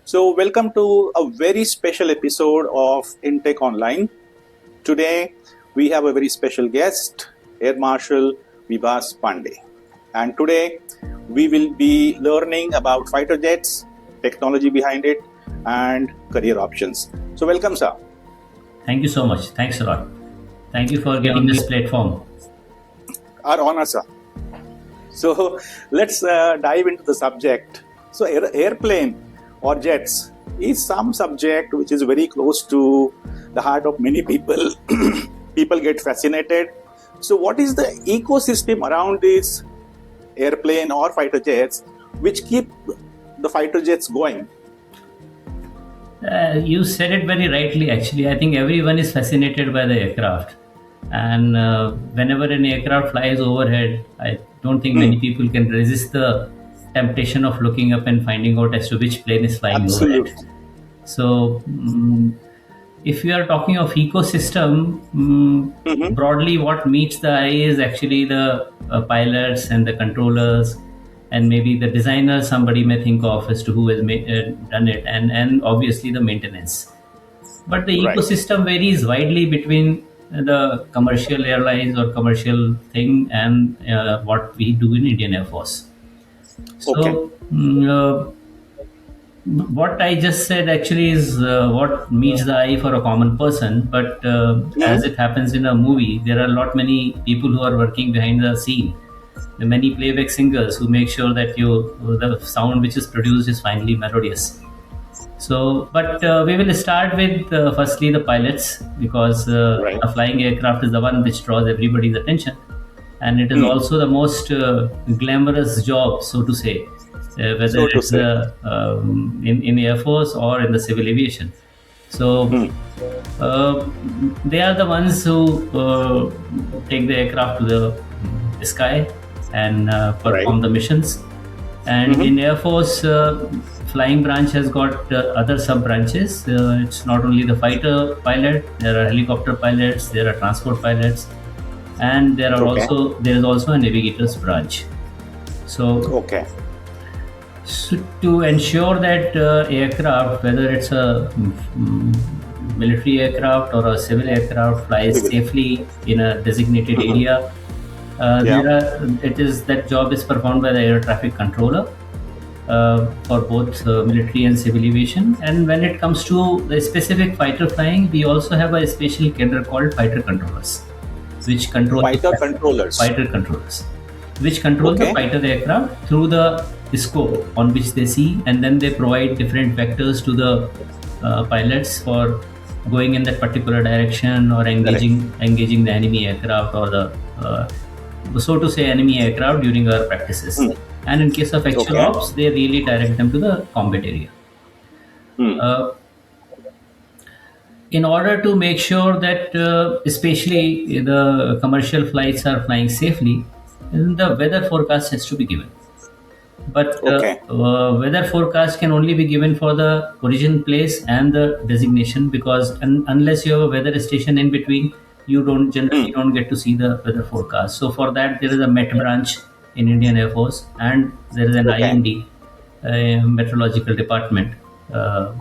So, welcome to a very special episode of ENTECH Online. Today, we have a very special guest, Air Marshal Vibhas Pande. And today, we will be learning about fighter jets, technology behind it, and career options. So, welcome, sir. Thank you so much. Thanks a lot. Thank you for getting this platform. Our honor, sir. So, let's dive into the subject. So, airplane or jets is some subject which is very close to the heart of many people. People get fascinated. So what is the ecosystem around this airplane or fighter jets which keep the fighter jets going? You said it very rightly, actually. I think everyone is fascinated by the aircraft. And whenever an aircraft flies overhead, I don't think many people can resist the temptation of looking up and finding out as to which plane is flying Absolutely. overhead. So, if you are talking of ecosystem, broadly what meets the eye is actually the pilots and the controllers and maybe the designer somebody may think of as to who has done it, and obviously the maintenance. But the Right. ecosystem varies widely between the commercial airlines or commercial thing and what we do in Indian Air Force. So, what I just said actually is what meets the eye for a common person. But as it happens in a movie, there are a lot many people who are working behind the scene. The many playback singers who make sure that the sound which is produced is finally melodious. So, but we will start with firstly the pilots, because a flying aircraft is the one which draws everybody's attention, and it is also the most glamorous job, so to say, whether it's in Air Force or in the civil aviation. So they are the ones who take the aircraft to the sky and perform the missions. And in Air Force, flying branch has got other sub branches. It's not only the fighter pilot. There are helicopter pilots. There are transport pilots, and there is also a navigator's branch. So, so to ensure that aircraft, whether it's a military aircraft or a civil aircraft, flies safely in a designated area, that job is performed by the air traffic controller for both military and civil aviation. And when it comes to the specific fighter flying, we also have a special cadre called fighter controllers, which control fighter controllers, which control the fighter aircraft through the scope on which they see, and then they provide different vectors to the pilots for going in that particular direction or engaging the enemy aircraft or the so to say enemy aircraft during our practices. And in case of actual ops, they really direct them to the combat area. In order to make sure that especially the commercial flights are flying safely, the weather forecast has to be given. But weather forecast can only be given for the origin place and the designation, because unless you have a weather station in between, you generally don't get to see the weather forecast. So for that, there is a Met branch in Indian Air Force, and there is an IMD, meteorological department,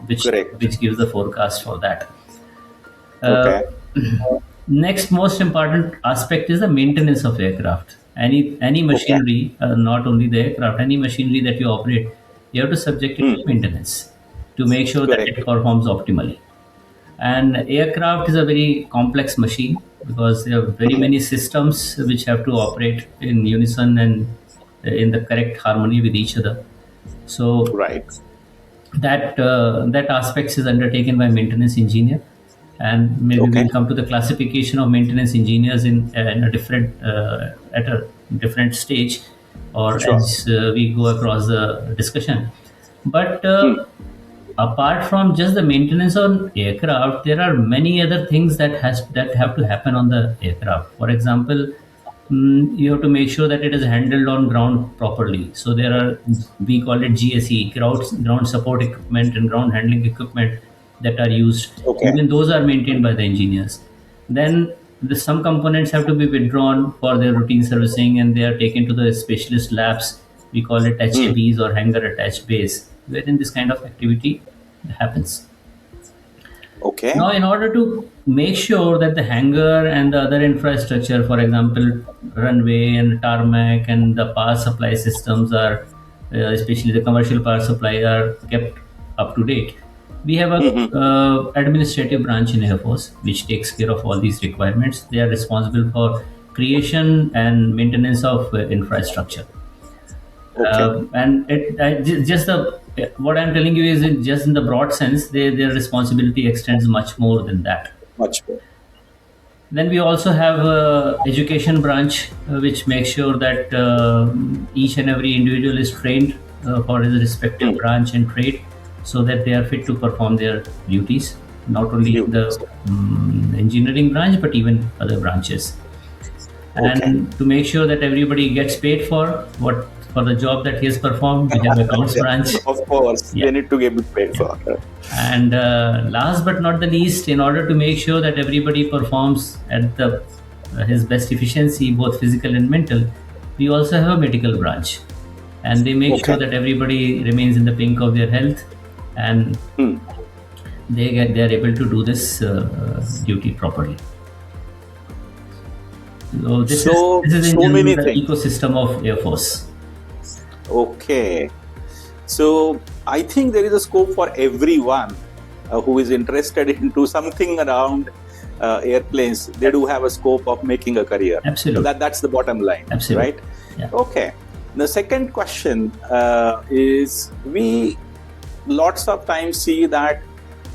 which gives the forecast for that. Next most important aspect is the maintenance of aircraft. Any machinery, not only the aircraft, any machinery that you operate, you have to subject it to maintenance to make sure that it performs optimally. And aircraft is a very complex machine because there are very many systems which have to operate in unison and in the correct harmony with each other. So that aspect is undertaken by maintenance engineer. And maybe we'll come to the classification of maintenance engineers in a different at a different stage, or as we go across the discussion. But apart from just the maintenance on aircraft, there are many other things that have to happen on the aircraft. For example, you have to make sure that it is handled on ground properly. So there are, we call it GSE, ground support equipment and ground handling equipment that are used. Even those are maintained by the engineers. Then some components have to be withdrawn for their routine servicing, and they are taken to the specialist labs. We call it HABs or hanger attached bays, wherein this kind of activity happens. Okay. Now, in order to make sure that the hangar and the other infrastructure, for example, runway and tarmac and the power supply systems are, especially the commercial power supply, are kept up to date. We have a administrative branch in Air Force which takes care of all these requirements. They are responsible for creation and maintenance of infrastructure. Okay. And just the what I'm telling you is just in the broad sense, their responsibility extends much more than that. Much better. Then we also have a education branch which makes sure that each and every individual is trained for his respective branch and trade, so that they are fit to perform their duties, not only in the engineering branch but even other branches. Okay. And to make sure that everybody gets paid for the job that he has performed, we have accounts branch. Of course, Yeah. they need to get paid for. And last but not the least, in order to make sure that everybody performs at his best efficiency, both physical and mental, we also have a medical branch, and they make sure that everybody remains in the pink of their health, and they are able to do this duty properly. So this is in so many the things. ecosystem of Air Force. Okay. So I think there is a scope for everyone who is interested into something around airplanes. They do have a scope of making a career. Absolutely. So that's the bottom line. Absolutely. Right? Yeah. Okay. The second question is, we lots of times see that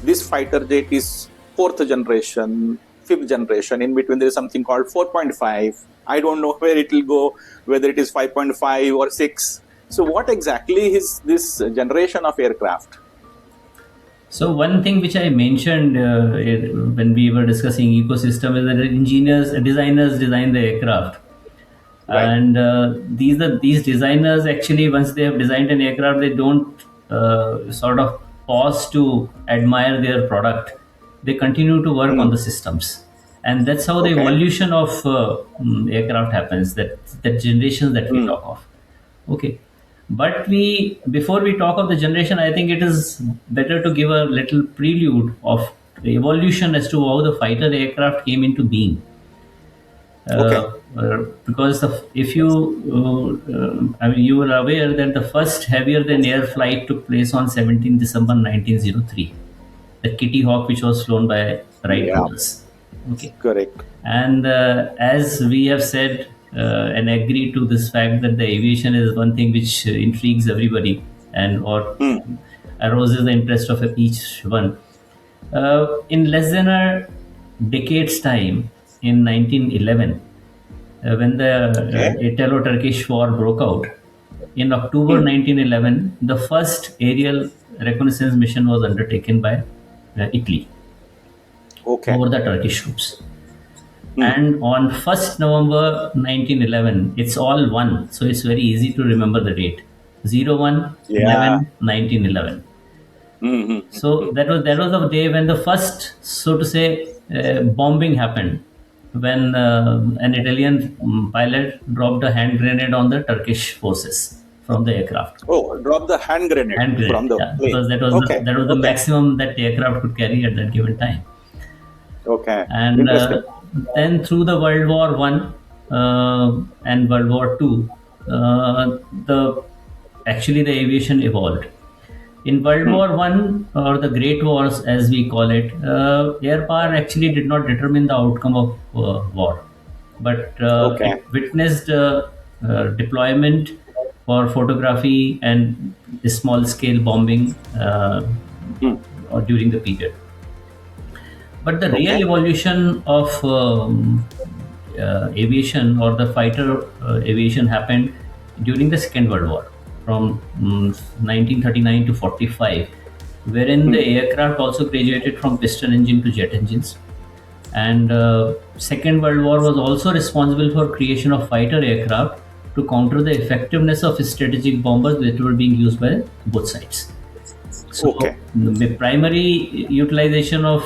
this fighter jet is fourth generation, fifth generation. In between there is something called 4.5. I don't know where it will go, whether it is 5.5 or 6. So what exactly is this generation of aircraft? So one thing which I mentioned when we were discussing ecosystem is that designers design the aircraft. Right. And these designers actually, once they have designed an aircraft, they don't sort of pause to admire their product. They continue to work on the systems, and that's how the evolution of aircraft happens. That generations that we talk of. Okay, but before we talk of the generation, I think it is better to give a little prelude of the evolution as to how the fighter aircraft came into being. Because if you, I mean, you are aware that the first heavier than air flight took place on 17 December 1903, the Kitty Hawk, which was flown by Wright brothers. Okay, correct. And as we have said and agreed to this fact that the aviation is one thing which intrigues everybody and or arouses the interest of each one. In less than a decade's time, in 1911, when the Italo-Turkish War broke out, in October 1911, the first aerial reconnaissance mission was undertaken by Italy over the Turkish troops. And on 1st November 1911, it's all one, so it's very easy to remember the date. 01/11/1911. So that was the day when the first, so to say, bombing happened, when an Italian pilot dropped a hand grenade on the Turkish forces from the aircraft. Oh, drop the hand grenade from the plane. Because that was the maximum that the aircraft could carry at that given time. Okay. And then through the World War I and World War II, the aviation evolved. In World War I, or the Great Wars as we call it, air power actually did not determine the outcome of war, but it witnessed deployment for photography and small-scale bombing during the period. But the real evolution of aviation, or the fighter aviation, happened during the Second World War, from 1939 to 45, wherein the aircraft also graduated from piston engine to jet engines. And Second World War was also responsible for creation of fighter aircraft to counter the effectiveness of strategic bombers that were being used by both sides. So the primary utilization of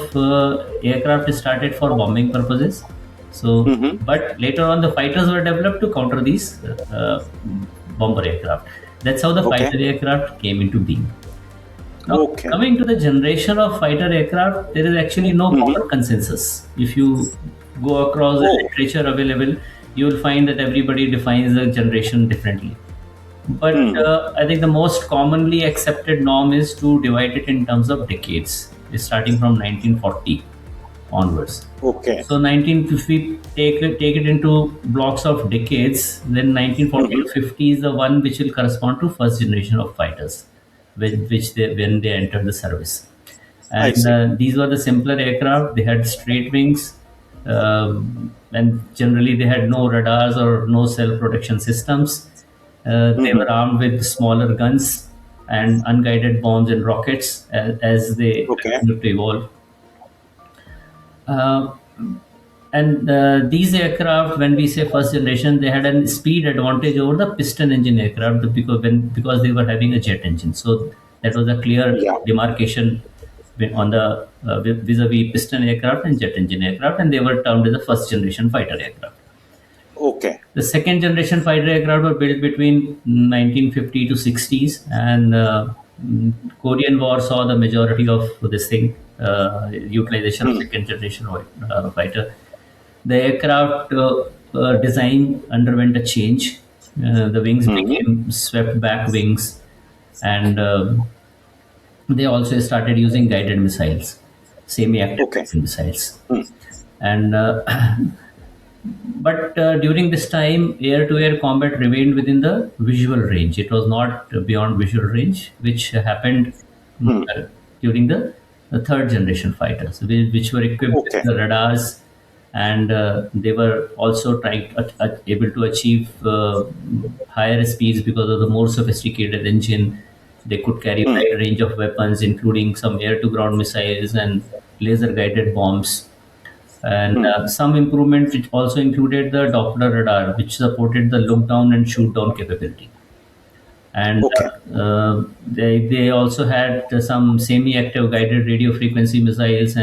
aircraft started for bombing purposes. So, but later on, the fighters were developed to counter these bomber aircraft. That's how the fighter aircraft came into being. Now, Okay. coming to the generation of fighter aircraft, there is actually no common consensus. If you go across the literature available, you will find that everybody defines the generation differently. But I think the most commonly accepted norm is to divide it in terms of decades, starting from 1940 onwards. Okay. So 19, if we take it into blocks of decades, then 1940 to 50 is the one which will correspond to first generation of fighters, which they when they entered the service. I And see. these were the simpler aircraft. They had straight wings, and generally they had no radars or no self protection systems. They were armed with smaller guns and unguided bombs and rockets as they Okay. continued to evolve. Uh, and these aircraft, when we say first generation, they had a speed advantage over the piston engine aircraft because they were having a jet engine. So that was a clear Yeah. demarcation on the vis-a-vis piston aircraft and jet engine aircraft, and they were termed as the first generation fighter aircraft. Okay. The second generation fighter aircraft were built between 1950 to 60s, and Korean War saw the majority of this thing, utilization of second generation fighter. The aircraft design underwent a change. The wings became swept back wings, and they also started using guided missiles, semi-active Okay. guided missiles. And but during this time, air-to-air combat remained within the visual range. It was not beyond visual range, which happened during the third generation fighters, which were equipped Okay. with the radars, and they were also trying able to achieve higher speeds because of the more sophisticated engine. They could carry wide range of weapons, including some air-to-ground missiles and laser-guided bombs. And some improvements which also included the Doppler radar, which supported the look down and shoot down capability. And Okay. they also had some semi-active guided radio frequency missiles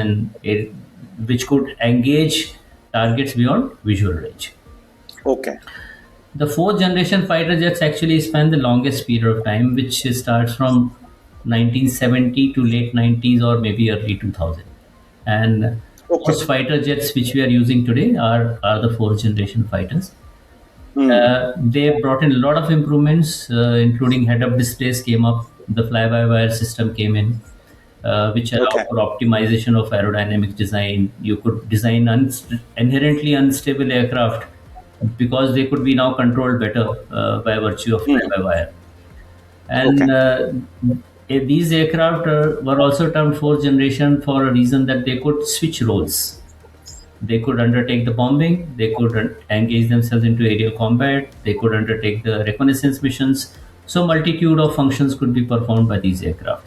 which could engage targets beyond visual range. Okay. The fourth generation fighter jets actually span the longest period of time, which starts from 1970 to late 90s or maybe early 2000. And Okay. most fighter jets which we are using today are the fourth generation fighters. They brought in a lot of improvements, including head-up displays came up, the fly-by-wire system came in, which allowed Okay. for optimization of aerodynamic design. You could design inherently unstable aircraft because they could be now controlled better by virtue of fly-by-wire. And these aircraft were also termed fourth generation for a reason that they could switch roles. They could undertake the bombing, they could engage themselves into aerial combat, they could undertake the reconnaissance missions. So multitude of functions could be performed by these aircraft.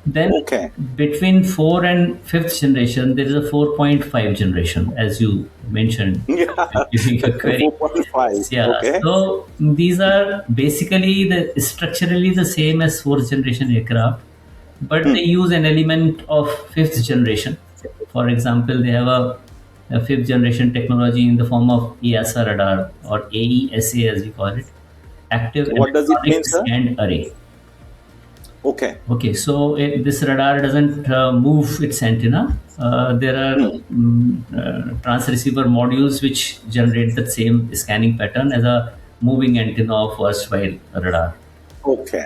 Then Okay. between 4 and 5th generation, there is a 4.5 generation, as you mentioned Yeah. during your query. 4.5. Yeah, Okay. so these are basically structurally the same as 4th generation aircraft, but they use an element of 5th generation. For example, they have a 5th generation technology in the form of EASA radar, or AESA as we call it, active What does it electronic mean, sir? scanned array. Okay. Okay, so this radar doesn't move its antenna. There are transceiver modules which generate the same scanning pattern as a moving antenna of erstwhile radar. Okay.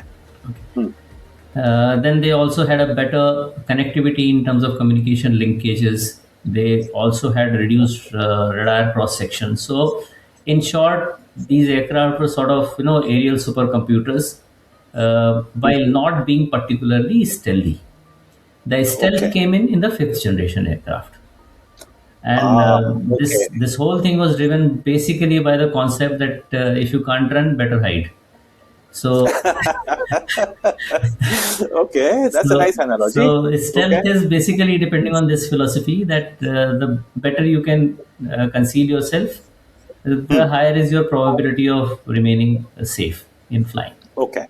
Then they also had a better connectivity in terms of communication linkages. They also had reduced radar cross section. So, in short, these aircraft were sort of aerial supercomputers, while not being particularly stealthy. The stealth Okay. came in the 5th generation aircraft, and Okay. this whole thing was driven basically by the concept that if you can't run, better hide. So, Okay. That's a nice analogy. so stealth Okay. is basically depending on this philosophy that the better you can conceal yourself, the higher is your probability of remaining safe in flying. Okay.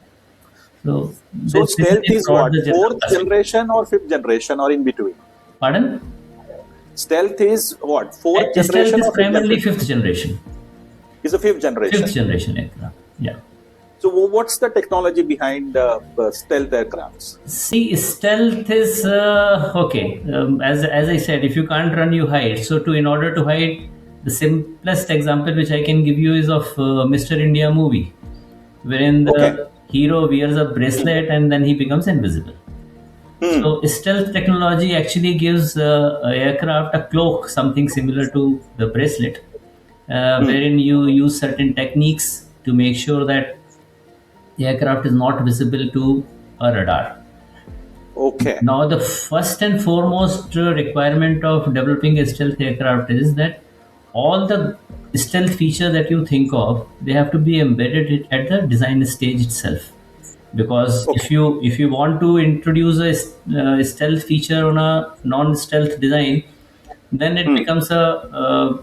So So this is stealth in is broad what? the general Fourth classification. generation or fifth generation or in between? Pardon? Stealth is what? Fourth Stealth generation is or fifth primarily generation? 5th generation. It's a fifth generation. 5th generation aircraft. Yeah. So what's the technology behind stealth aircrafts? See, stealth is okay. As I said, if you can't run, you hide. So in order to hide, the simplest example which I can give you is of Mr. India movie, wherein the hero wears a bracelet and then he becomes invisible. So stealth technology actually gives aircraft a cloak, something similar to the bracelet, wherein you use certain techniques to make sure that the aircraft is not visible to a radar. Okay. Now, the first and foremost requirement of developing a stealth aircraft is that all the stealth feature that you think of, they have to be embedded at the design stage itself. Because if you want to introduce a stealth feature on a non-stealth design, then it becomes a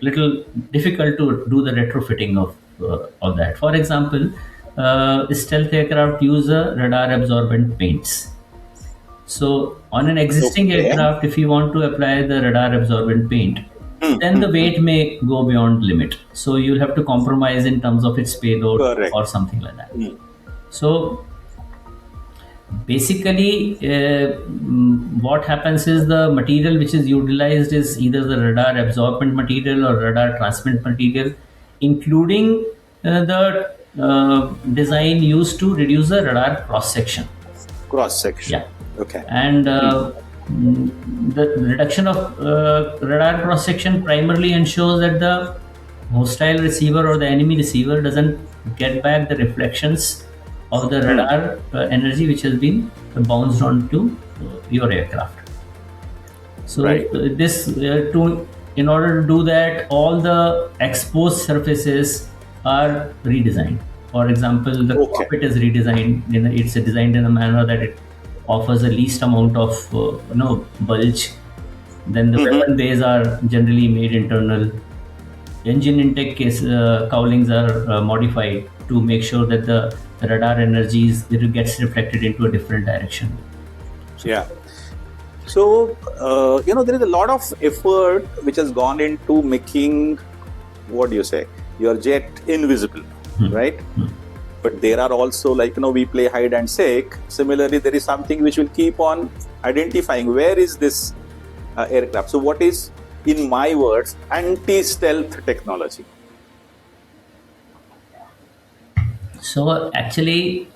little difficult to do the retrofitting of that. For example, stealth aircraft use a radar absorbent paints. So on an existing aircraft, if you want to apply the radar absorbent paint, then the weight may go beyond limit. So you'll have to compromise in terms of its payload or something like that. So basically, what happens is the material which is utilized is either the radar absorbent material or radar transmit material, including the design used to reduce the radar cross section. Yeah. Okay. And the reduction of radar cross section primarily ensures that the hostile receiver or the enemy receiver doesn't get back the reflections of the radar energy which has been bounced onto your aircraft. So in order to do that, all the exposed surfaces are redesigned. For example, the cockpit is redesigned. It's designed in a manner that it offers the least amount of bulge. Then the weapon bays are generally made internal. Engine intake cowlings are modified to make sure that the radar energies gets reflected into a different direction. Yeah. So there is a lot of effort which has gone into making, what do you say, your jet invisible, right? But there are also, we play hide and seek. Similarly, there is something which will keep on identifying where is this aircraft. So what is, in my words, anti-stealth technology? So actually,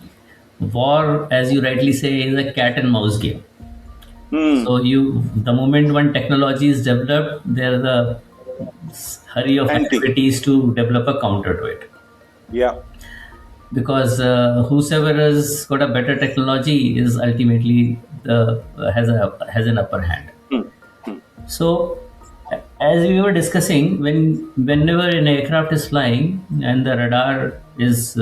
war, as you rightly say, is a cat and mouse game. So the moment one technology is developed, there is a hurry of activities to develop a counter to it. Yeah. Because whosoever has got a better technology is ultimately has an upper hand. So, as we were discussing, whenever an aircraft is flying and the radar is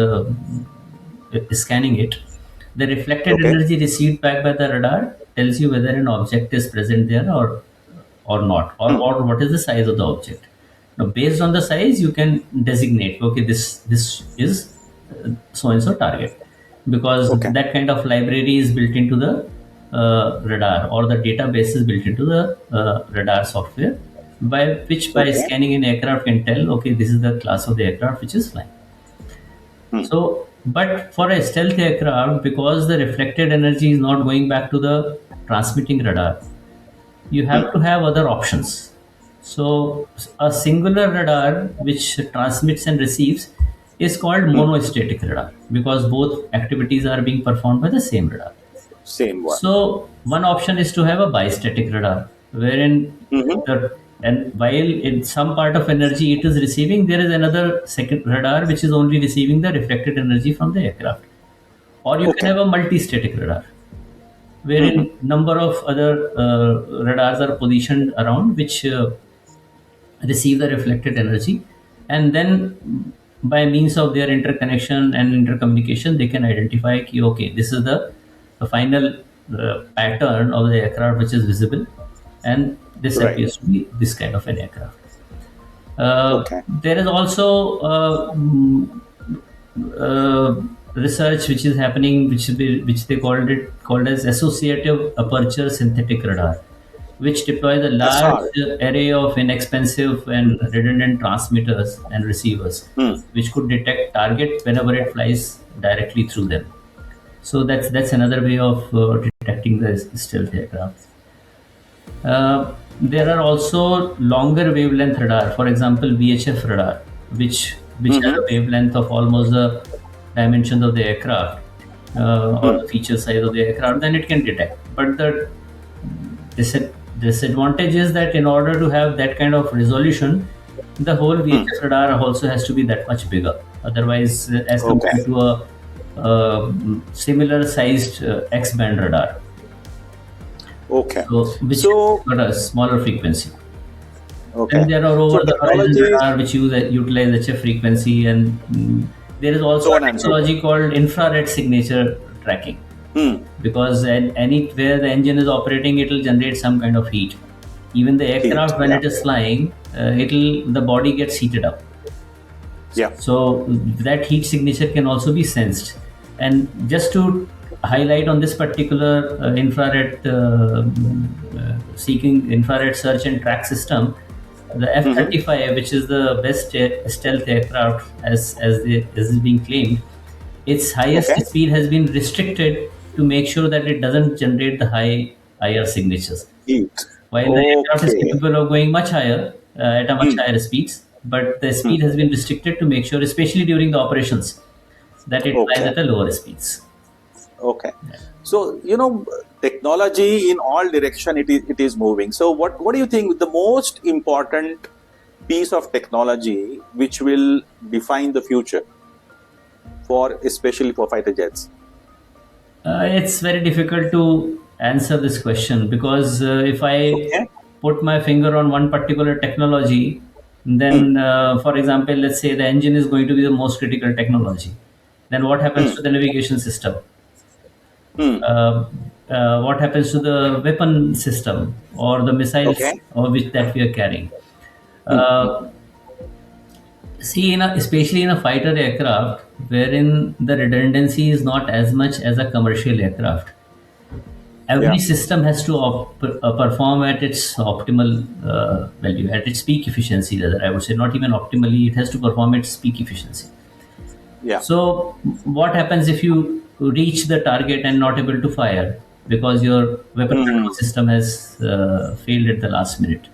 scanning it, the reflected energy received back by the radar tells you whether an object is present there or not, or what is the size of the object. Now, based on the size, you can designate, okay, this is so and so target, because that kind of library is built into the radar, or the database is built into the radar software, by scanning an aircraft can tell, okay, this is the class of the aircraft which is flying. So, but for a stealth aircraft, because the reflected energy is not going back to the transmitting radar, you have to have other options. So a singular radar which transmits and receives is called monostatic radar, because both activities are being performed by the same radar. Same one. So one option is to have a bistatic radar, wherein and while in some part of energy it is receiving, there is another second radar which is only receiving the reflected energy from the aircraft. Or you can have a multi-static radar, wherein number of other radars are positioned around which receive the reflected energy, and then by means of their interconnection and intercommunication, they can identify, okay, this is the final pattern of the aircraft which is visible, and this appears to be this kind of an aircraft. There is also research which is happening, which they called as associative aperture synthetic radar, which deploys a large SR. array of inexpensive and redundant transmitters and receivers, which could detect target whenever it flies directly through them. So that's another way of detecting the stealth aircraft. There are also longer wavelength radar, for example, VHF radar, which has a wavelength of almost the dimensions of the aircraft or the feature size of the aircraft. Then it can detect. But the disadvantage is that in order to have that kind of resolution, the whole VHF radar also has to be that much bigger. Otherwise, as compared to a similar sized X-band radar. Okay. Which got a smaller frequency. Okay. And there are over the horizon radar which utilize HF frequency, and there is also a technology called infrared signature tracking. Because anywhere the engine is operating, it will generate some kind of heat. Even the aircraft, when it is flying, the body gets heated up. Yeah. So that heat signature can also be sensed. And just to highlight on this particular infrared seeking infrared search and track system, the F-35, which is the best stealth aircraft as is being claimed, its highest speed has been restricted to make sure that it doesn't generate the high IR signatures. While the aircraft is capable of going much higher at a much higher speeds, but the speed has been restricted to make sure, especially during the operations, that it flies at a lower speeds. Okay. So, technology in all direction, it is moving. So what do you think the most important piece of technology which will define the future especially for fighter jets? It's very difficult to answer this question because if I put my finger on one particular technology, then for example, let's say the engine is going to be the most critical technology. Then what happens to the navigation system? What happens to the weapon system or the missiles that we are carrying? See, especially in a fighter aircraft, wherein the redundancy is not as much as a commercial aircraft. Every system has to perform at its optimal value, at its peak efficiency, rather, I would say, not even optimally, it has to perform its peak efficiency. Yeah. So, what happens if you reach the target and not able to fire because your weapon control system has failed at the last minute?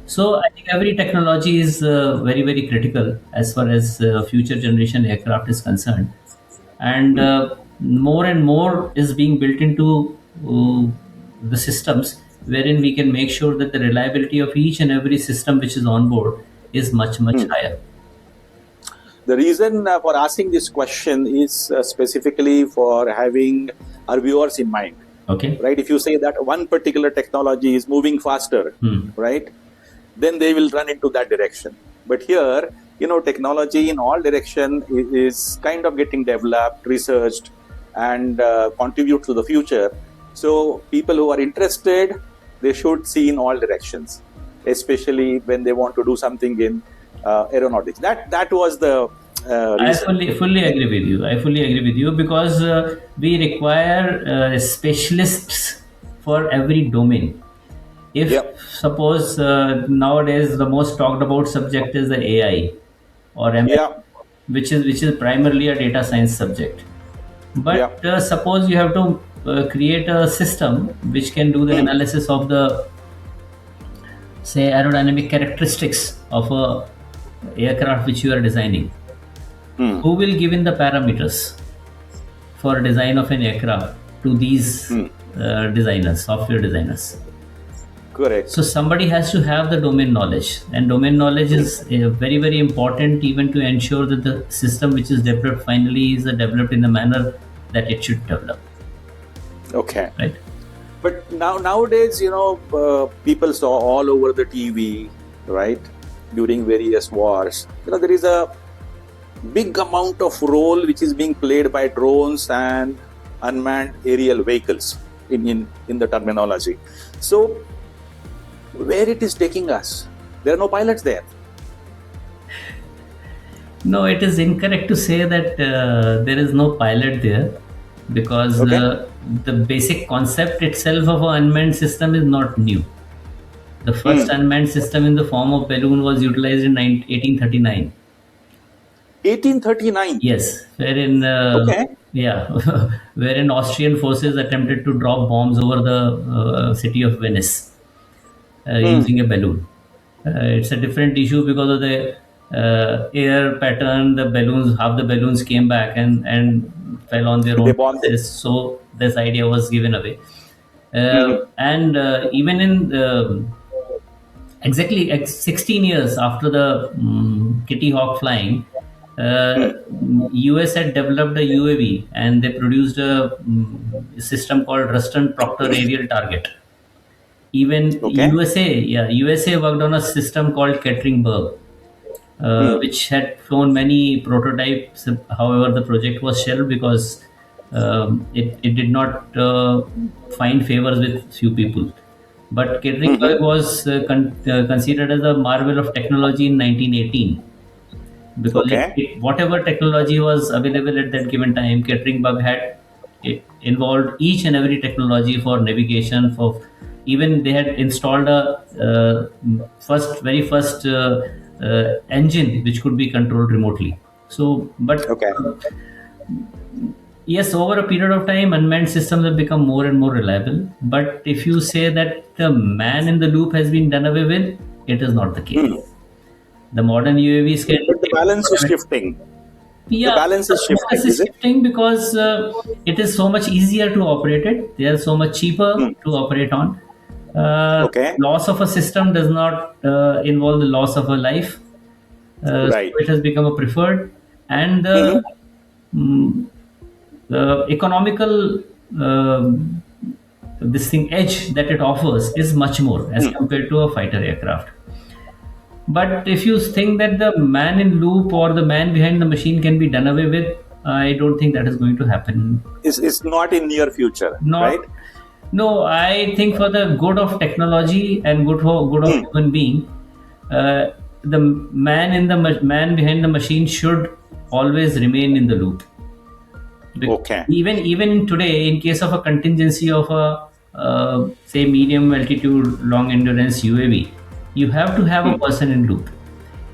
So I think every technology is very, very critical as far as future generation aircraft is concerned, and more and more is being built into the systems, wherein we can make sure that the reliability of each and every system which is on board is much higher. The reason for asking this question is specifically for having our viewers in mind. Okay. Right. If you say that one particular technology is moving faster, right, then they will run into that direction. But here, technology in all direction is kind of getting developed, researched, and contribute to the future. So people who are interested, they should see in all directions, especially when they want to do something in aeronautics. That was the reason. I fully agree with you. I fully agree with you because we require specialists for every domain. If suppose nowadays the most talked about subject is the AI or ML, which is primarily a data science subject. But suppose you have to create a system which can do the analysis of the, say, aerodynamic characteristics of a aircraft which you are designing. Who will give in the parameters for design of an aircraft to these designers, software designers? Correct. So somebody has to have the domain knowledge, and domain knowledge is very, very important even to ensure that the system which is developed finally is developed in the manner that it should develop. Okay. Right. But nowadays, people saw all over the TV, right, during various wars. There is a big amount of role which is being played by drones and unmanned aerial vehicles in the terminology. So where it is taking us? There are no pilots there. No, it is incorrect to say that there is no pilot there, because the basic concept itself of an unmanned system is not new. The first unmanned system in the form of balloon was utilized in 1839. 1839. Yes, wherein Okay. yeah, wherein Austrian forces attempted to drop bombs over the city of Venice using a balloon. It's a different issue because of the air pattern. The balloons, half the balloons came back and fell on their They own bombed it. places. So this idea was given away. Mhm. And even in exactly 16 years after the Kitty Hawk flying, uh, US had developed a UAV and they produced a system called Ruston Proctor Aerial Target. Even Okay. USA worked on a system called Kettering-Berg, which had flown many prototypes. However, the project was shelved because it did not find favors with few people. But Kettering-Berg was considered as a marvel of technology in 1918 because Okay. whatever technology was available at that given time, Kettering-Berg had it involved each and every technology for navigation. For even they had installed a very first engine which could be controlled remotely. So, but Okay. yes, over a period of time, unmanned systems have become more and more reliable. But if you say that the man in the loop has been done away with, it is not the case. The modern UAVs can. But the balance is shifting. The Yeah, balance is shifting, focus is is it? shifting because it is so much easier to operate it. They are so much cheaper to operate on. Okay. Loss of a system does not involve the loss of a life. So Right. it has become a preferred, and mm, the economical this thing edge that it offers is much more as compared to a fighter aircraft. But if you think that the man in loop or the man behind the machine can be done away with, I don't think that is going to happen. Is not in near future, Not, right? no, I think for the good of technology and good of human being, the man behind the machine should always remain in the loop. Okay. Even today, in case of a contingency of a say medium altitude long endurance UAV, you have to have a person in loop.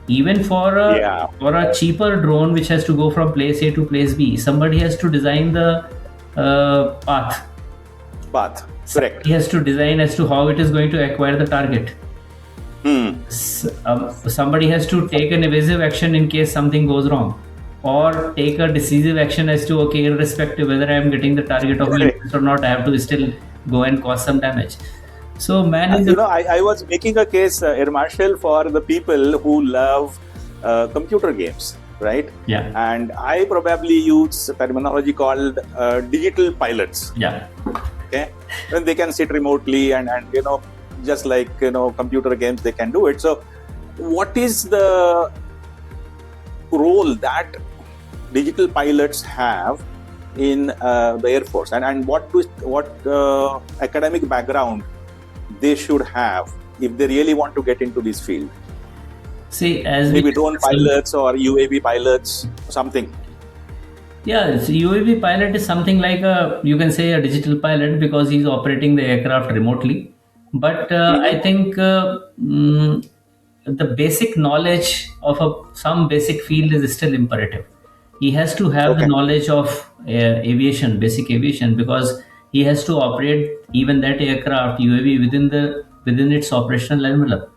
Even Yeah. for a cheaper drone which has to go from place A to place B, somebody has to design the path. Path. Correct. Somebody has to design as to how it is going to acquire the target. Somebody has to take an evasive action in case something goes wrong, or take a decisive action as to okay, irrespective whether I am getting the target of my Correct. interest or not, I have to still go and cause some damage. So man is I was making a case, Air Marshal, for the people who love computer games, right? yeah And I probably use a terminology called digital pilots. yeah Okay, when they can sit remotely and just like computer games, they can do it. So, what is the role that digital pilots have in the Air Force, and what academic background they should have if they really want to get into this field? See, as Maybe drone pilots or UAV pilots, something. Yeah, so UAV pilot is something like you can say a digital pilot because he's operating the aircraft remotely. But I think the basic knowledge of some basic field is still imperative. He has to have the Okay. knowledge of aviation, basic aviation, because he has to operate even that aircraft UAV within its operational envelope.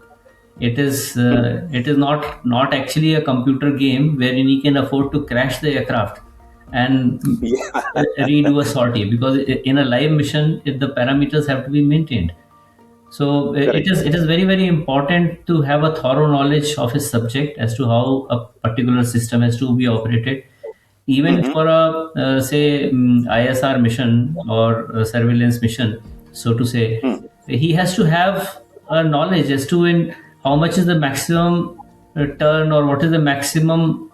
It is not actually a computer game wherein he can afford to crash the aircraft and Yeah. redo a sortie, because in a live mission the parameters have to be maintained. So Correct. it is very very important to have a thorough knowledge of his subject as to how a particular system has to be operated. Even for a say ISR mission or a surveillance mission, so to say, he has to have a knowledge as to in how much is the maximum turn or what is the maximum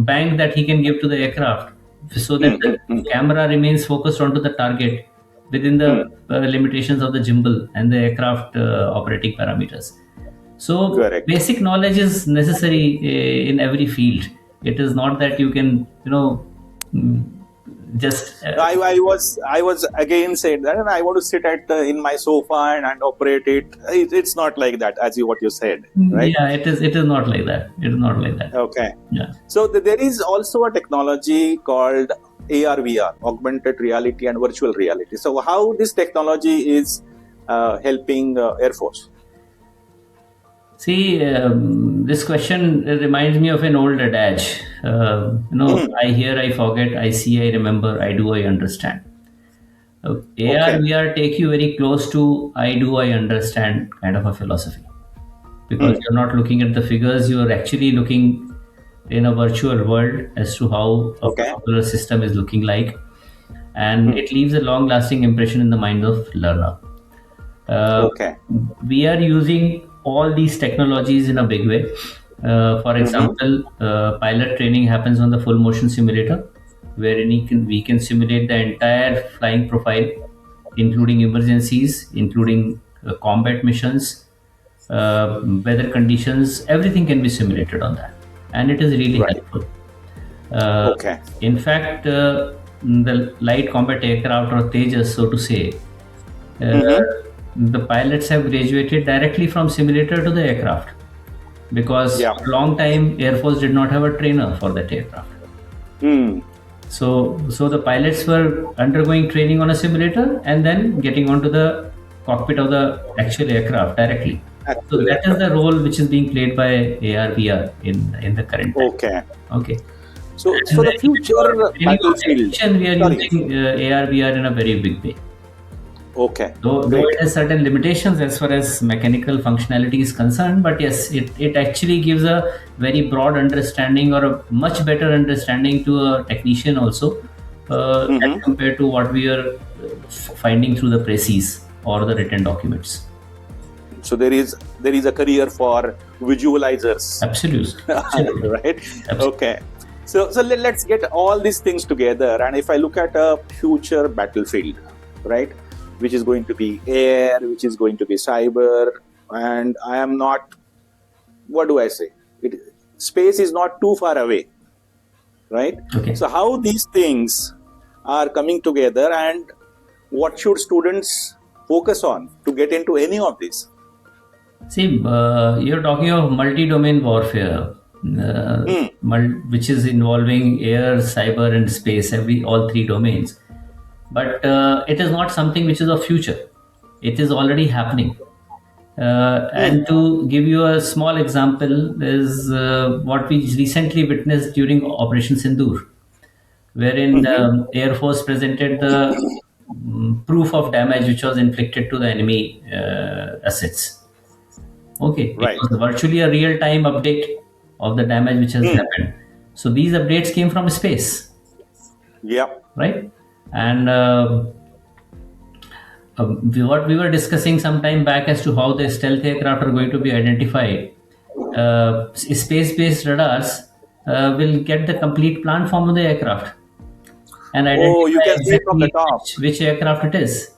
bang that he can give to the aircraft, so that the camera remains focused onto the target within the limitations of the gimbal and the aircraft operating parameters. So Correct. basic knowledge is necessary in every field. It is not that you can just I was again said that, and I want to sit at in my sofa and operate it. It's not like that, as what you said, right? Yeah, it is not like that. It is not like that. Okay. Yeah. So there is also a technology called AR/VR, augmented reality and virtual reality. So how this technology is helping Air Force? See, this question reminds me of an old adage. I hear, I forget, I see, I remember, I do, I understand. AR, VR take you very close to I do, I understand kind of a philosophy. Because you're not looking at the figures, you're actually looking in a virtual world as to how a particular system is looking like. And it leaves a long lasting impression in the mind of learner. We are using all these technologies in a big way. For example, pilot training happens on the full motion simulator, wherein we can simulate the entire flying profile, including emergencies, including combat missions, weather conditions. Everything can be simulated on that, and it is really helpful. In fact, the light combat aircraft, or Tejas, so to say, the pilots have graduated directly from simulator to the aircraft, because for a long time Air Force did not have a trainer for that aircraft. So the pilots were undergoing training on a simulator and then getting onto the cockpit of the actual aircraft directly. So that is the role which is being played by AR/VR in the current time. Okay. So the future battlefield, we are using AR/VR in a very big way. Okay. Though it has certain limitations as far as mechanical functionality is concerned, but yes, it actually gives a very broad understanding, or a much better understanding to a technician also, as compared to what we are finding through the précis or the written documents. So there is a career for visualizers. Absolutely. Right? Absolutely. Okay. So let's get all these things together, and if I look at a future battlefield, right, which is going to be air, which is going to be cyber, and I am not, what do I say? Space is not too far away, right? Okay. So how these things are coming together, and what should students focus on to get into any of this? See, you're talking of multi-domain warfare, which is involving air, cyber, and space, all three domains. But it is not something which is of future. It is already happening. And to give you a small example is what we recently witnessed during Operation Sindoor, wherein Air Force presented the proof of damage which was inflicted to the enemy assets. Okay, it was virtually a real-time update of the damage which has happened. So these updates came from space. Yeah. Right? And what we were discussing some time back as to how the stealth aircraft are going to be identified, space-based radars will get the complete plant form of the aircraft and identify exactly which aircraft it is.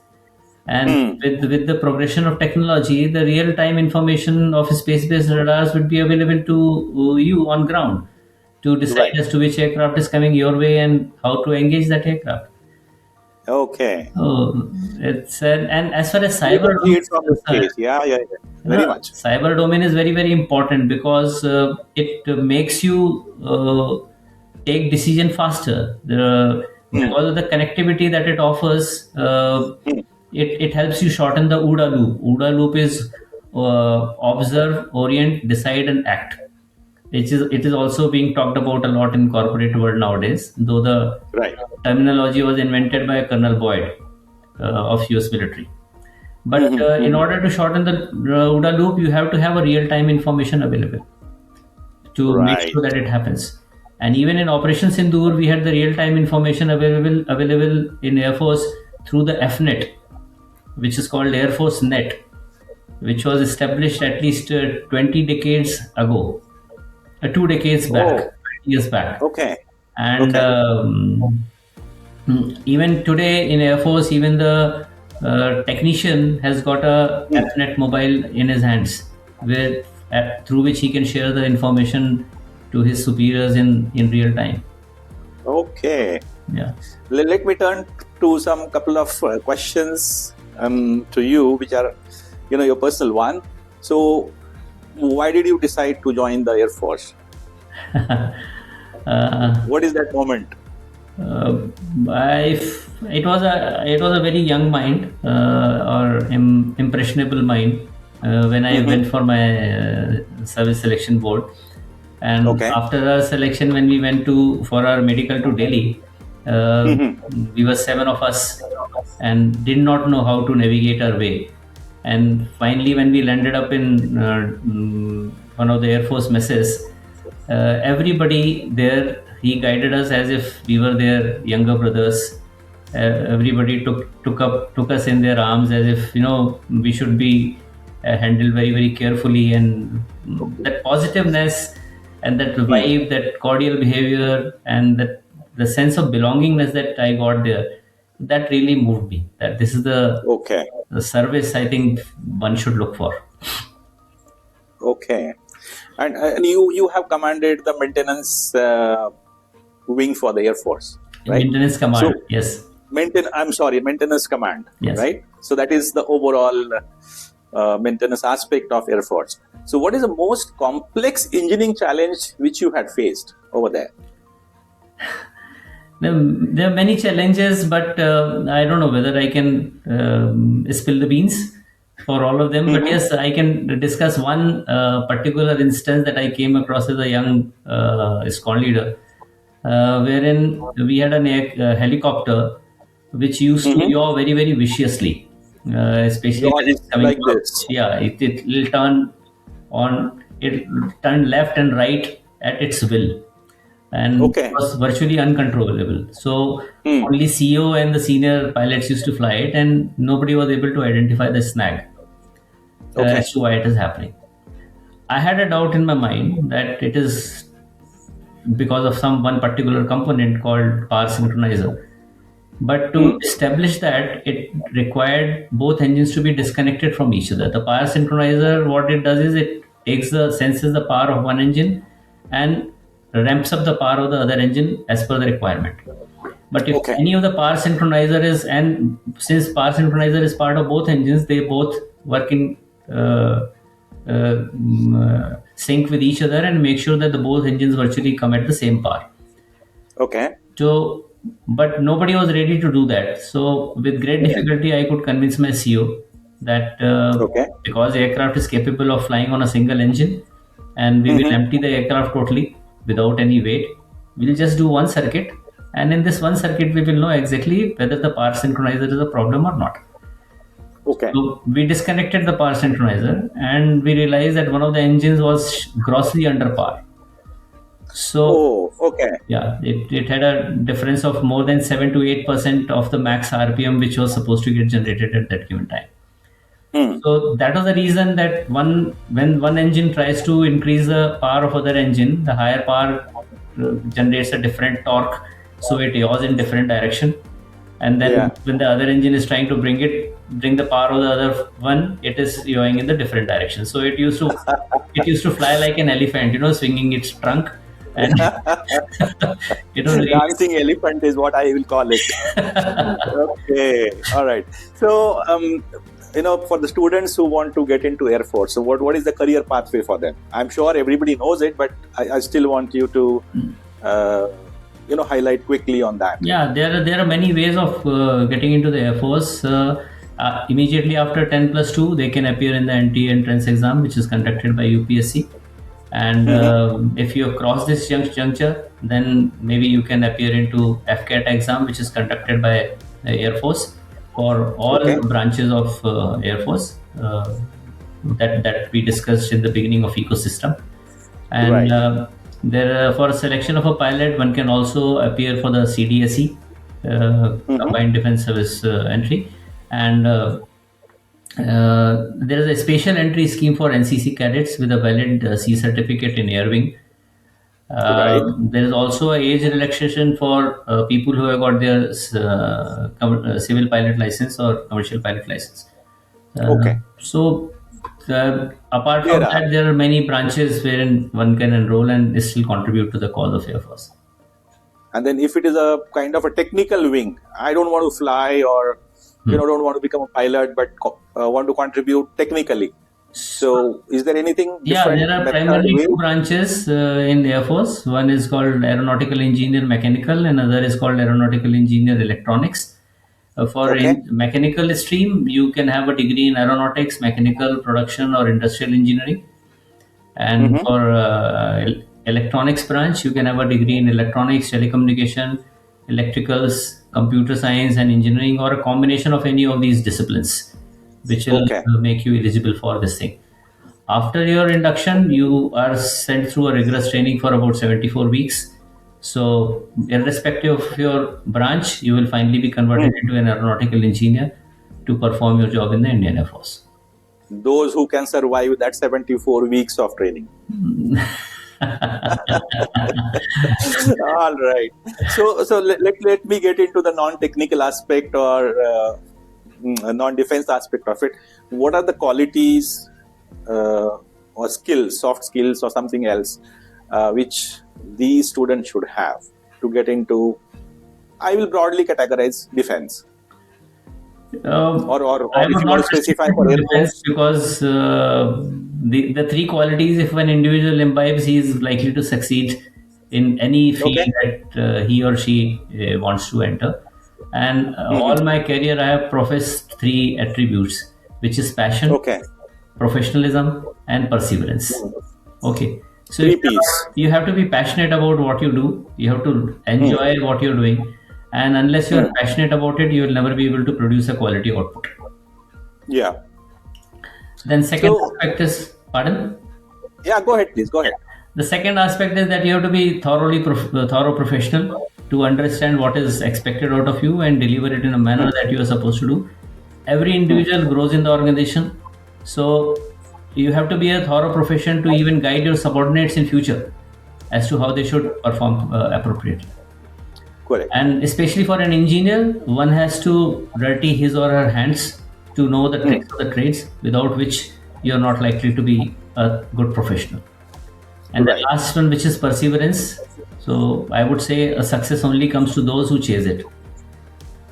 And with the progression of technology, the real-time information of space-based radars would be available to you on ground to decide as to which aircraft is coming your way and how to engage that aircraft. Okay. So it's and as far as cyber domain is concerned, very much. Cyber domain is very, very important because it makes you take decision faster. Because of the connectivity that it offers, it helps you shorten the OODA loop. OODA loop is observe, orient, decide, and act. It is also being talked about a lot in corporate world nowadays, though the terminology was invented by Colonel Boyd of US military. But in order to shorten the OODA loop, you have to have a real-time information available to make sure that it happens. And even in Operation Sindoor, we had the real-time information available in Air Force through the FNet, which is called Air Force Net, which was established at least 20 decades ago. 2 decades back, 20 years back. Okay. And even today in Air Force, even the technician has got a FNet mobile in his hands, through which he can share the information to his superiors in real time. Okay. Yeah. Let me turn to some couple of questions to you, which are, your personal one. So, why did you decide to join the Air Force? What is that moment? It was a very young mind or impressionable mind when I went for my service selection board, and Okay. after our selection, when we went for our medical to Delhi, we were 7 of us and did not know how to navigate our way. And finally, when we landed up in one of the Air Force messes, everybody there, he guided us as if we were their younger brothers. Everybody took us in their arms as if we should be handled very very carefully, and that positiveness and that vibe, that cordial behavior, and that the sense of belongingness that I got there, that really moved me. That this is Okay. the service I think one should look for. Okay. And you have commanded the maintenance wing for the Air Force, right? Maintenance command, yes. Maintenance command, Yes. right? So that is the overall maintenance aspect of Air Force. So what is the most complex engineering challenge which you had faced over there? There are many challenges, but I don't know whether I can spill the beans for all of them. But yes, I can discuss one particular instance that I came across as a young squad leader, wherein we had a helicopter which used to yaw very, very viciously, especially Yaw when it's is coming like from, this. yeah, it will turn on, it turn left and right at its will, and Okay. it was virtually uncontrollable. So only CEO and the senior pilots used to fly it, and nobody was able to identify the snag Okay. as to why it is happening. I had a doubt in my mind that it is because of some one particular component called power synchronizer. But to establish that, it required both engines to be disconnected from each other. The power synchronizer, what it does is it senses the power of one engine and ramps up the power of the other engine as per the requirement. But if Okay. any of the power synchronizer and since power synchronizer is part of both engines, they both work in sync with each other and make sure that the both engines virtually come at the same power. Okay. So, but nobody was ready to do that. So, with great difficulty, I could convince my CEO that Okay. because aircraft is capable of flying on a single engine, and we will empty the aircraft totally without any weight, we'll just do one circuit, and in this one circuit, we will know exactly whether the power synchronizer is a problem or not. Okay. So we disconnected the power synchronizer, and we realized that one of the engines was grossly under power. So, okay. yeah, it had a difference of more than 7 to 8% of the max RPM which was supposed to get generated at that given time. So that was the reason that when one engine tries to increase the power of other engine, the higher power generates a different torque, so it yaws in different direction. And then when the other engine is trying to bring the power of the other one, it is yawing in the different direction. So it used to fly like an elephant, swinging its trunk. And it was really Dancing elephant is what I will call it. Okay. All right. So, for the students who want to get into Air Force, so what is the career pathway for them? I'm sure everybody knows it, but I still want you to, highlight quickly on that. Yeah, there are many ways of getting into the Air Force. Immediately after 10+2, they can appear in the NT entrance exam, which is conducted by UPSC. And if you have crossed this juncture, then maybe you can appear into FCAT exam, which is conducted by Air Force for all branches of Air Force that we discussed in the beginning of ecosystem. And there, for selection of a pilot, one can also appear for the CDSE, Combined Defense Service entry, and there is a special entry scheme for NCC cadets with a valid C certificate in air wing. There is also a age relaxation for people who have got their civil pilot license or commercial pilot license. So apart from that, there are many branches wherein one can enroll and still contribute to the cause of Air Force. And then if it is a kind of a technical wing, I don't want to fly or don't want to become a pilot, but want to contribute technically. So is there anything different? There are primarily two branches in the Air Force. One is called Aeronautical Engineer Mechanical, and another is called Aeronautical Engineer Electronics. Mechanical stream, you can have a degree in aeronautics, mechanical, production, or industrial engineering. And for electronics branch, you can have a degree in electronics, telecommunication, electricals, computer science, and engineering, or a combination of any of these disciplines, which will make you eligible for this thing. After your induction, you are sent through a rigorous training for about 74 weeks. So, irrespective of your branch, you will finally be converted into an aeronautical engineer to perform your job in the Indian Air Force. Those who can survive that 74 weeks of training. All right. So let me get into the non-technical aspect or non-defense aspect of it. What are the qualities or skills, soft skills or something else, which these students should have to get into, I will broadly categorize defense. Or I if would you not want to specify for defense, because the three qualities, if an individual imbibes, he is likely to succeed in any field that he or she wants to enter. And all my career, I have professed three attributes, which is passion, professionalism, and perseverance. Okay. So you have to be passionate about what you do. You have to enjoy what you're doing. And unless you're passionate about it, you will never be able to produce a quality output. Yeah. Then second aspect is, pardon? Yeah, go ahead, please. Go ahead. The second aspect is that you have to be thorough professional to understand what is expected out of you and deliver it in a manner that you are supposed to do. Every individual grows in the organization. So you have to be a thorough professional to even guide your subordinates in future as to how they should perform appropriately. Correct. And especially for an engineer, one has to dirty his or her hands to know the tricks of the trades, without which you're not likely to be a good professional. And the last one, which is perseverance. So I would say a success only comes to those who chase it.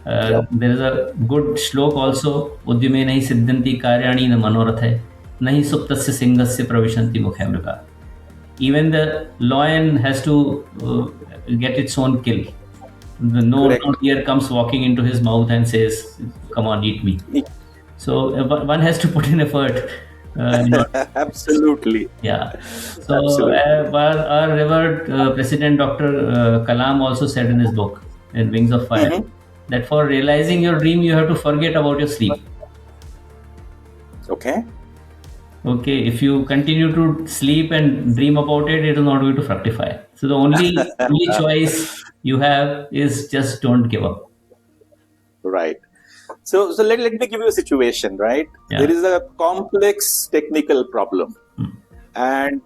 There is a good shlok also, Udyame nahi siddhanti karyani na manoratha nahi suptasya singasya pravishanti mukhamrika. Even the lion has to get its own kill. No deer comes walking into his mouth and says, "Come on, eat me." So one has to put in effort. Absolutely. Yeah. So our revered President Dr. Kalam also said in his book, in Wings of Fire, that for realizing your dream, you have to forget about your sleep. Okay. If you continue to sleep and dream about it, it is not going to fructify. So the only choice you have is just don't give up. Right. So let me give you a situation, right? Yeah. There is a complex technical problem and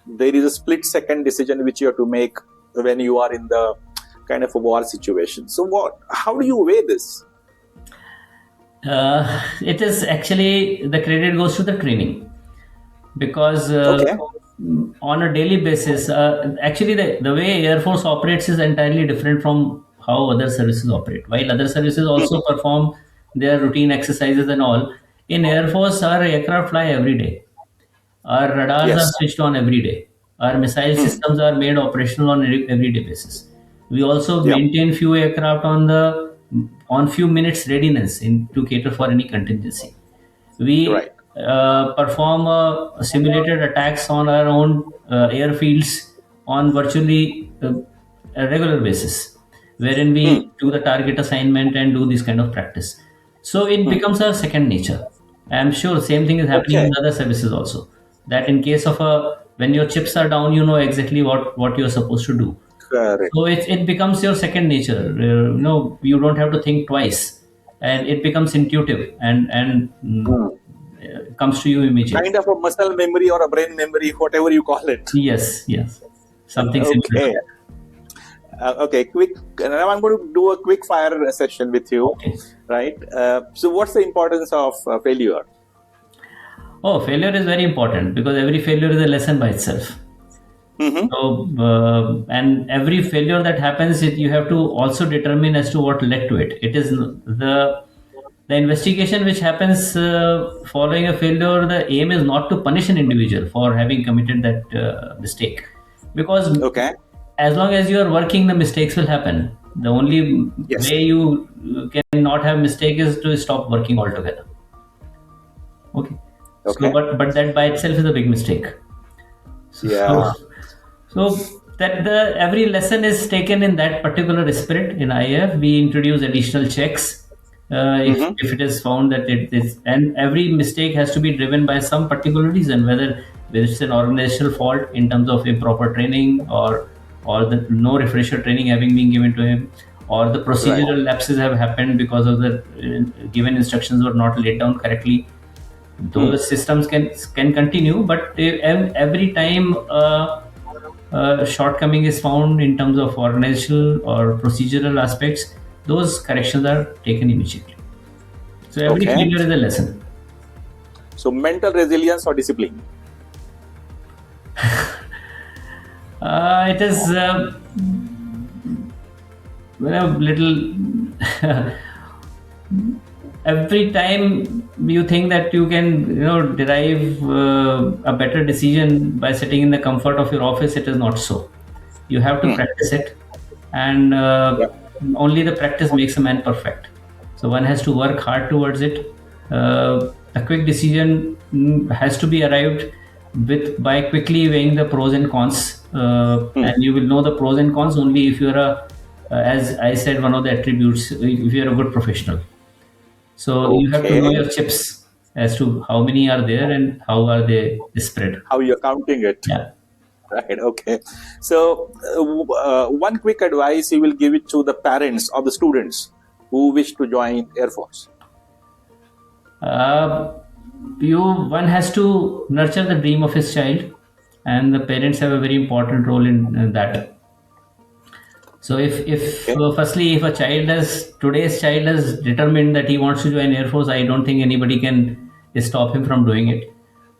there is a split-second decision which you have to make when you are in the kind of a war situation. So how do you weigh this? It is actually, the credit goes to the training. Because on a daily basis, actually the way Air Force operates is entirely different from how other services operate. While other services also perform their routine exercises and all, in Air Force our aircraft fly every day. Our radars are switched on every day. Our missile systems are made operational on everyday basis. We also maintain few aircraft on few minutes readiness to cater for any contingency. We perform simulated attacks on our own airfields on virtually a regular basis, wherein we do the target assignment and do this kind of practice. So it becomes a second nature. I'm sure same thing is happening in other services also. That in case of when your chips are down, you know exactly what you're supposed to do. Correct. So it becomes your second nature. You don't have to think twice, and it becomes intuitive and comes to you immediately. Kind of a muscle memory or a brain memory, whatever you call it. Yes. Something similar. Okay, quick. Now I'm going to do a quick fire session with you. Okay. Right. So what's the importance of failure? Failure is very important because every failure is a lesson by itself. So, and every failure that happens, you have to also determine as to what led to it. It is the investigation which happens following a failure. The aim is not to punish an individual for having committed that mistake, because Okay. as long as you are working, the mistakes will happen. The only Yes. way you cannot have mistake is to stop working altogether. Okay. So, Okay. but that by itself is a big mistake. Yeah. So that the every lesson is taken in that particular spirit. In IF, we introduce additional checks if it is found that it is, and every mistake has to be driven by some particular reason, whether it's an organizational fault in terms of improper training, or the no refresher training having been given to him, or the procedural lapses have happened because of the given instructions were not laid down correctly. Those systems can continue, but every time shortcoming is found in terms of organizational or procedural aspects, those corrections are taken immediately. So every Okay. failure is a lesson. So mental resilience or discipline? It is a little. Every time you think that you can, derive a better decision by sitting in the comfort of your office, it is not so. You have to practice it, and only the practice makes a man perfect. So one has to work hard towards it. A quick decision has to be arrived with by quickly weighing the pros and cons, and you will know the pros and cons only if you are as I said, one of the attributes, if you are a good professional. So you have to know Okay. your chips as to how many are there and how are they spread. How you're counting it? Yeah. Right. Okay. So one quick advice you will give it to the parents of the students who wish to join Air Force. One has to nurture the dream of his child, and the parents have a very important role in that. So if Okay. firstly, if today's child is determined that he wants to join Air Force, I don't think anybody can stop him from doing it.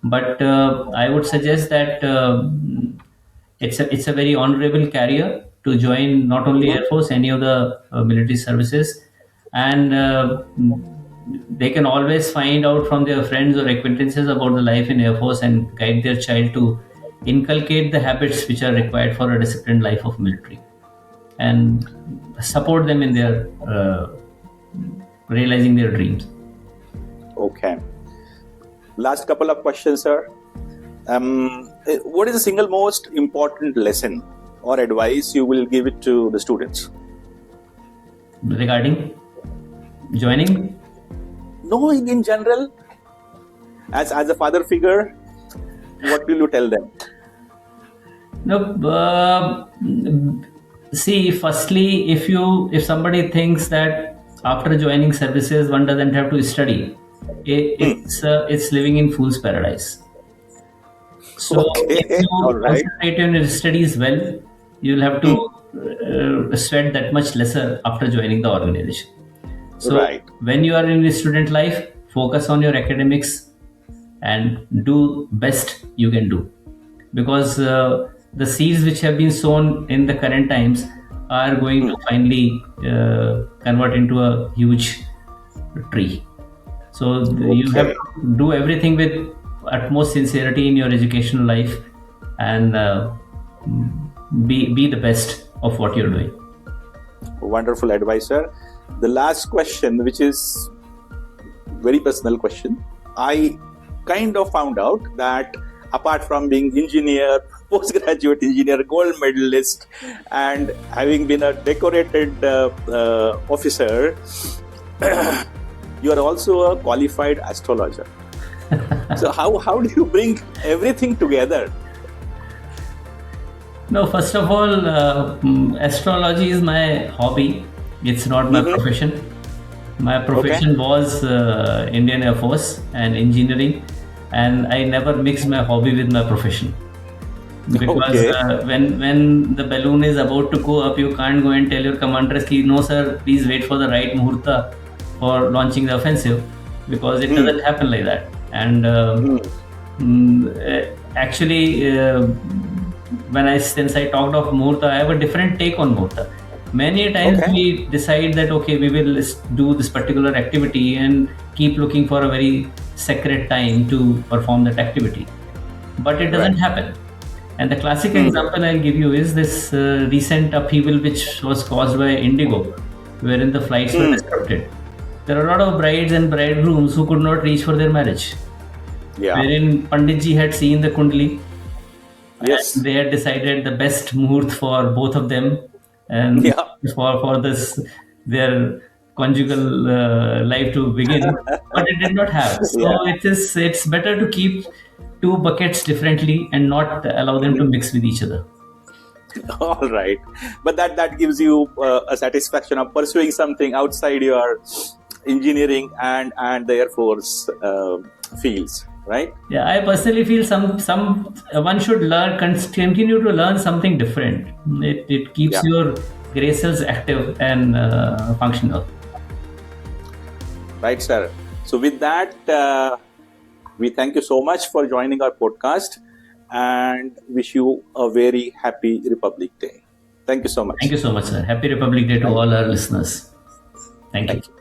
But I would suggest that it's a very honorable career to join not only Air Force, any of the military services, and they can always find out from their friends or acquaintances about the life in Air Force and guide their child to inculcate the habits which are required for a disciplined life of military, and support them in their realizing their dreams. Okay. Last couple of questions, sir. What is the single most important lesson or advice you will give it to the students? Regarding joining? No, in general, as a father figure, what will you tell them? No, see, firstly, if somebody thinks that after joining services one doesn't have to study, it's living in fool's paradise. So if Okay. you All right. concentrate on your studies well, you'll have to sweat that much lesser after joining the organization. So Right. when you are in the student life, focus on your academics and do best you can do, because the seeds which have been sown in the current times are going to finally convert into a huge tree. So you have Okay. to do everything with utmost sincerity in your educational life, and be the best of what you're doing. Wonderful advice, sir. The last question, which is very personal question. I kind of found out that apart from being engineer, postgraduate engineer, gold medalist, and having been a decorated officer, you are also a qualified astrologer. So how do you bring everything together? No, first of all, astrology is my hobby. It's not my profession. My profession was Indian Air Force and engineering, and I never mixed my hobby with my profession. Because when the balloon is about to go up, you can't go and tell your commanders, "No, sir, please wait for the right muhurta for launching the offensive," because it doesn't happen like that. And actually, since I talked of Muhurta, I have a different take on Muhurta. Many times Okay. we decide that, okay, we will do this particular activity and keep looking for a very sacred time to perform that activity. But it doesn't Right. happen. And the classic Hmm. example I'll give you is this recent upheaval which was caused by Indigo, wherein the flights were disrupted. There are a lot of brides and bridegrooms who could not reach for their marriage, Yeah. wherein Panditji had seen the Kundli and Yes. they had decided the best muhurt for both of them and Yeah. for this their conjugal life to begin, but it did not have. So Yeah. it's better to keep two buckets differently and not allow them to mix with each other. All right, but that gives you a satisfaction of pursuing something outside your engineering and the Air Force fields, right? Yeah, I personally feel some one should continue to learn something different. It keeps Yeah. your gray cells active and functional. Right, sir. So with that, we thank you so much for joining our podcast and wish you a very happy Republic Day. Thank you so much. Thank you so much, sir. Happy Republic Day to Thank all our listeners. Thank you. you.